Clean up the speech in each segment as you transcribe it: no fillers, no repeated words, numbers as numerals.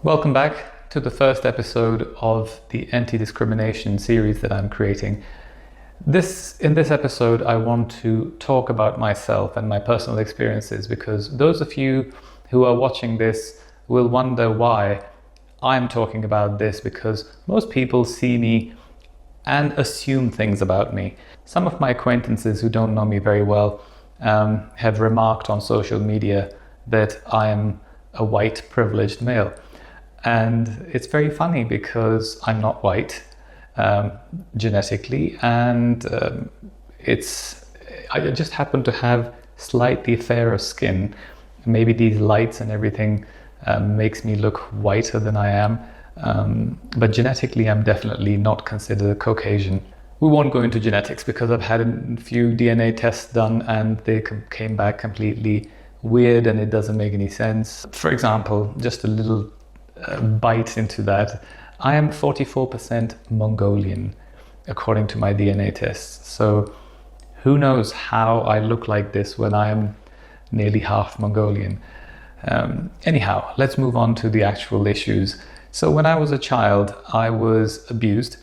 Welcome back to the first episode of the anti-discrimination series that I'm creating. In this episode, I want to talk about myself and my personal experiences, because those of you who are watching this will wonder why I'm talking about this, because most people see me and assume things about me. Some of my acquaintances who don't know me very well have remarked on social media that I am a white privileged male. And it's very funny because I'm not white genetically, and I just happen to have slightly fairer skin. Maybe these lights and everything makes me look whiter than I am, but genetically I'm definitely not considered Caucasian. We won't go into genetics because I've had a few DNA tests done and they came back completely weird and it doesn't make any sense. For example, just a little bite into that, I am 44% Mongolian according to my DNA tests. So who knows how I look like this when I am nearly half Mongolian. Anyhow, let's move on to the actual issues. So when I was a child, I was abused,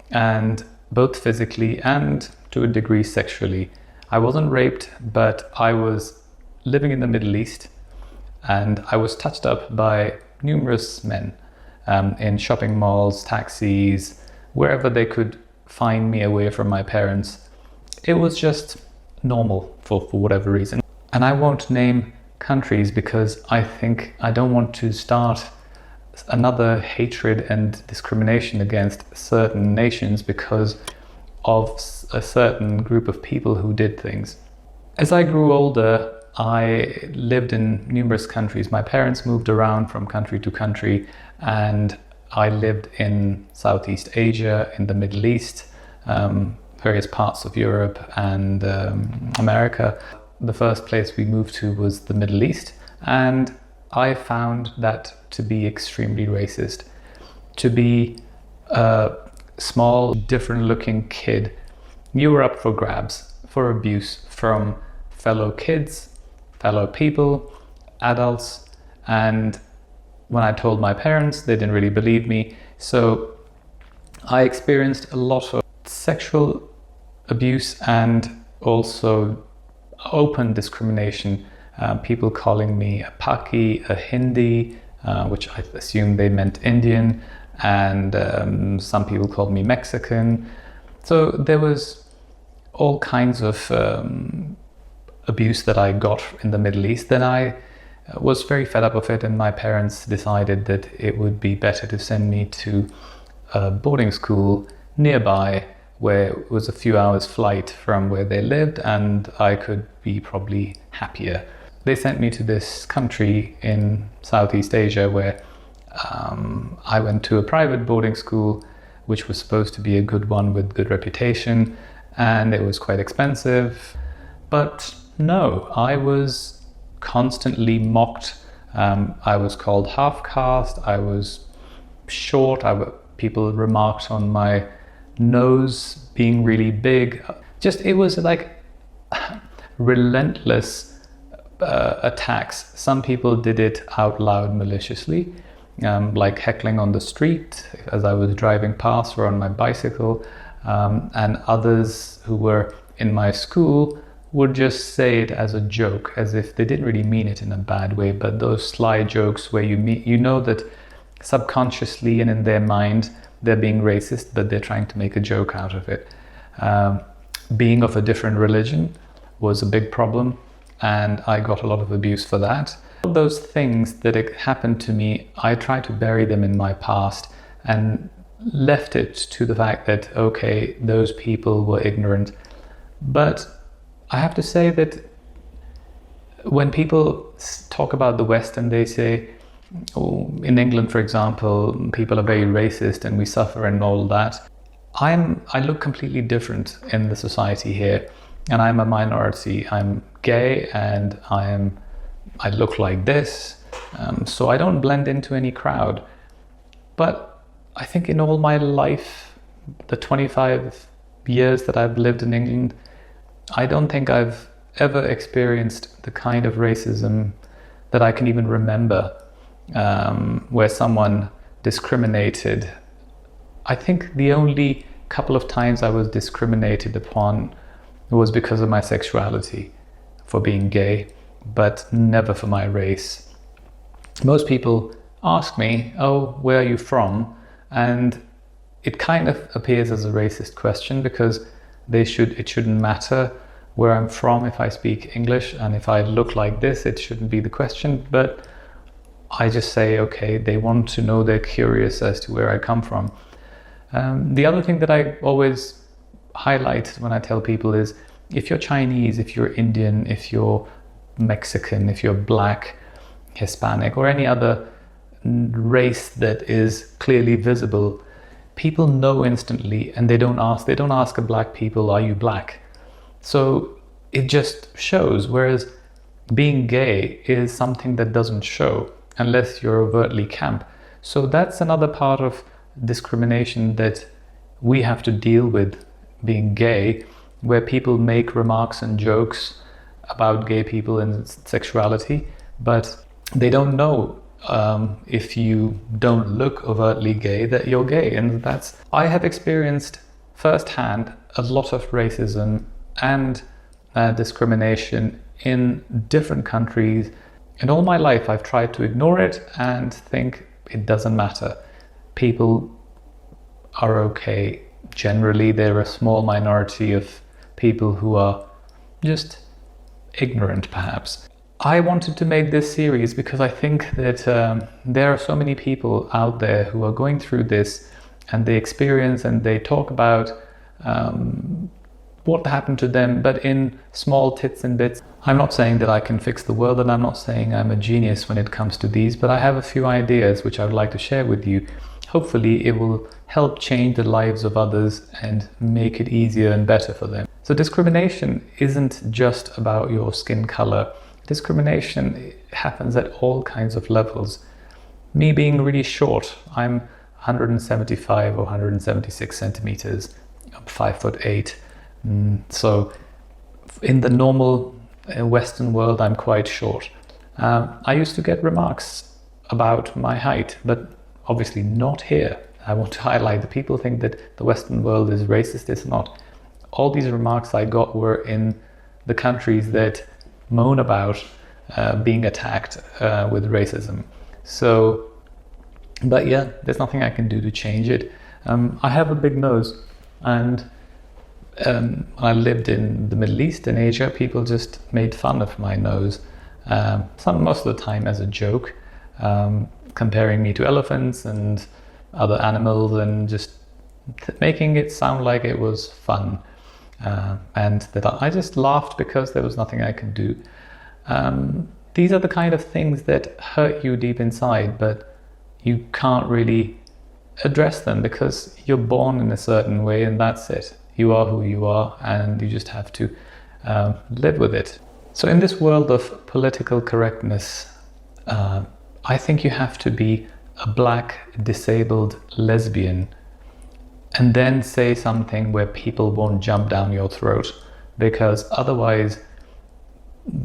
and both physically and to a degree sexually. I wasn't raped, but I was living in the Middle East and I was touched up by numerous men in shopping malls, taxis, wherever they could find me away from my parents. It was just normal for whatever reason. And I won't name countries because I think I don't want to start another hatred and discrimination against certain nations because of a certain group of people who did things. As I grew older, I lived in numerous countries. My parents moved around from country to country, and I lived in Southeast Asia, in the Middle East, various parts of Europe and America. The first place we moved to was the Middle East, and I found that to be extremely racist. To be a small, different looking kid, you were up for grabs, for abuse from fellow kids, fellow people, adults, and when I told my parents, they didn't really believe me. So I experienced a lot of sexual abuse and also open discrimination. People calling me a Paki, a Hindi, which I assume they meant Indian, and some people called me Mexican. So there was all kinds of abuse that I got in the Middle East. Then I was very fed up of it, and my parents decided that it would be better to send me to a boarding school nearby, where it was a few hours flight from where they lived, and I could be probably happier. They sent me to this country in Southeast Asia where I went to a private boarding school, which was supposed to be a good one with good reputation, and it was quite expensive. But no, I was constantly mocked. I was called half-caste, I was short, people remarked on my nose being really big. It was like relentless attacks. Some people did it out loud maliciously, like heckling on the street as I was driving past or on my bicycle, and others who were in my school would just say it as a joke, as if they didn't really mean it in a bad way, but those sly jokes where you know that subconsciously and in their mind they're being racist, but they're trying to make a joke out of it. Being of a different religion was a big problem, and I got a lot of abuse for that. All those things that happened to me, I tried to bury them in my past and left it to the fact that, okay, those people were ignorant. But I have to say that when people talk about the West and they say, oh, in England, for example, people are very racist and we suffer and all that, I look completely different in the society here, and I'm a minority. I'm gay and I look like this, so I don't blend into any crowd. But I think in all my life, the 25 years that I've lived in England, I don't think I've ever experienced the kind of racism that I can even remember. where someone discriminated. I think the only couple of times I was discriminated upon was because of my sexuality, for being gay, but never for my race. Most people ask me, oh, where are you from? And it kind of appears as a racist question, because it shouldn't matter where I'm from if I speak English, and if I look like this, it shouldn't be the question. But I just say, okay, they want to know, they're curious as to where I come from. The other thing that I always highlight when I tell people is, if you're Chinese, if you're Indian, if you're Mexican, if you're black, Hispanic, or any other race that is clearly visible, people know instantly, and they don't ask a black people, are you black? So it just shows, whereas being gay is something that doesn't show unless you're overtly camp. So that's another part of discrimination that we have to deal with, being gay, where people make remarks and jokes about gay people and sexuality, but they don't know if you don't look overtly gay that you're gay. And I have experienced firsthand a lot of racism and discrimination in different countries. And all my life I've tried to ignore it and think it doesn't matter. People are okay. Generally, they're a small minority of people who are just ignorant, perhaps. I wanted to make this series because I think that there are so many people out there who are going through this, and they experience and they talk about what happened to them, but in small tits and bits. I'm not saying that I can fix the world, and I'm not saying I'm a genius when it comes to these, but I have a few ideas which I would like to share with you. Hopefully it will help change the lives of others and make it easier and better for them. So discrimination isn't just about your skin color. Discrimination happens at all kinds of levels. Me being really short, I'm 175 or 176 centimeters, I'm 5'8". So in the normal Western world, I'm quite short. I used to get remarks about my height, but obviously not here. I want to highlight that people think that the Western world is racist. It's not. All these remarks I got were in the countries that moan about being attacked with racism. So, but yeah, there's nothing I can do to change it. I have a big nose, and when I lived in the Middle East and Asia, people just made fun of my nose, most of the time as a joke, comparing me to elephants and other animals, and just making it sound like it was fun. And that I just laughed because there was nothing I could do. These are the kind of things that hurt you deep inside, but you can't really address them because you're born in a certain way, and that's it. You are who you are, and you just have to live with it. So in this world of political correctness, I think you have to be a black, disabled lesbian and then say something where people won't jump down your throat, because otherwise,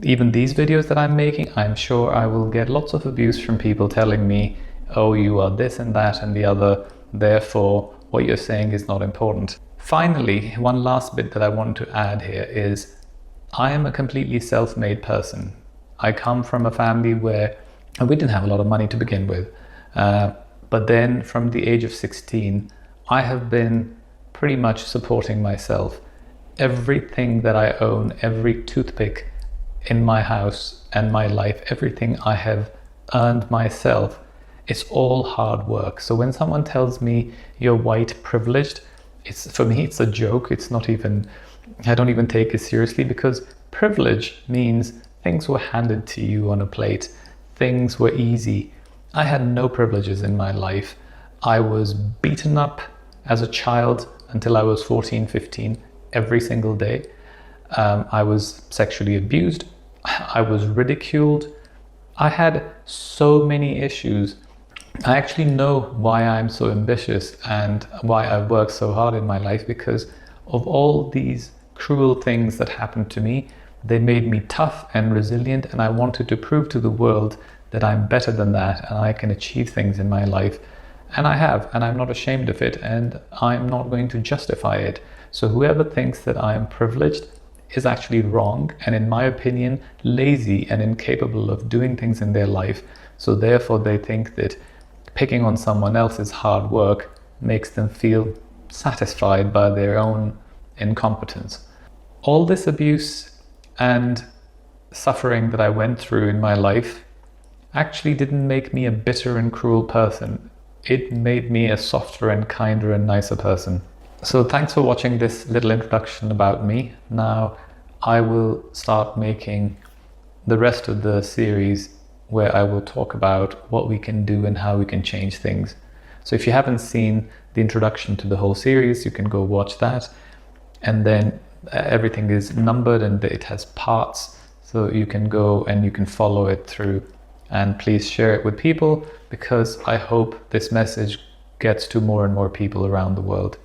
even these videos that I'm making, I'm sure I will get lots of abuse from people telling me, oh, you are this and that and the other, therefore what you're saying is not important. Finally, one last bit that I want to add here is, I am a completely self-made person. I come from a family where we didn't have a lot of money to begin with, but then from the age of 16, I have been pretty much supporting myself. Everything that I own, every toothpick in my house and my life, everything I have earned myself, it's all hard work. So when someone tells me you're white privileged, for me it's a joke. It's not even, I don't even take it seriously, because privilege means things were handed to you on a plate. Things were easy. I had no privileges in my life. I was beaten up as a child until I was 14, 15, every single day. I was sexually abused. I was ridiculed. I had so many issues. I actually know why I'm so ambitious and why I've worked so hard in my life, because of all these cruel things that happened to me. They made me tough and resilient, and I wanted to prove to the world that I'm better than that and I can achieve things in my life. And I have, and I'm not ashamed of it, and I'm not going to justify it. So whoever thinks that I am privileged is actually wrong, and in my opinion, lazy and incapable of doing things in their life. So therefore they think that picking on someone else's hard work makes them feel satisfied by their own incompetence. All this abuse and suffering that I went through in my life actually didn't make me a bitter and cruel person. It made me a softer and kinder and nicer person. So thanks for watching this little introduction about me. Now I will start making the rest of the series where I will talk about what we can do and how we can change things. So if you haven't seen the introduction to the whole series, you can go watch that. And then everything is numbered and it has parts, so you can go and you can follow it through. And please share it with people, because I hope this message gets to more and more people around the world.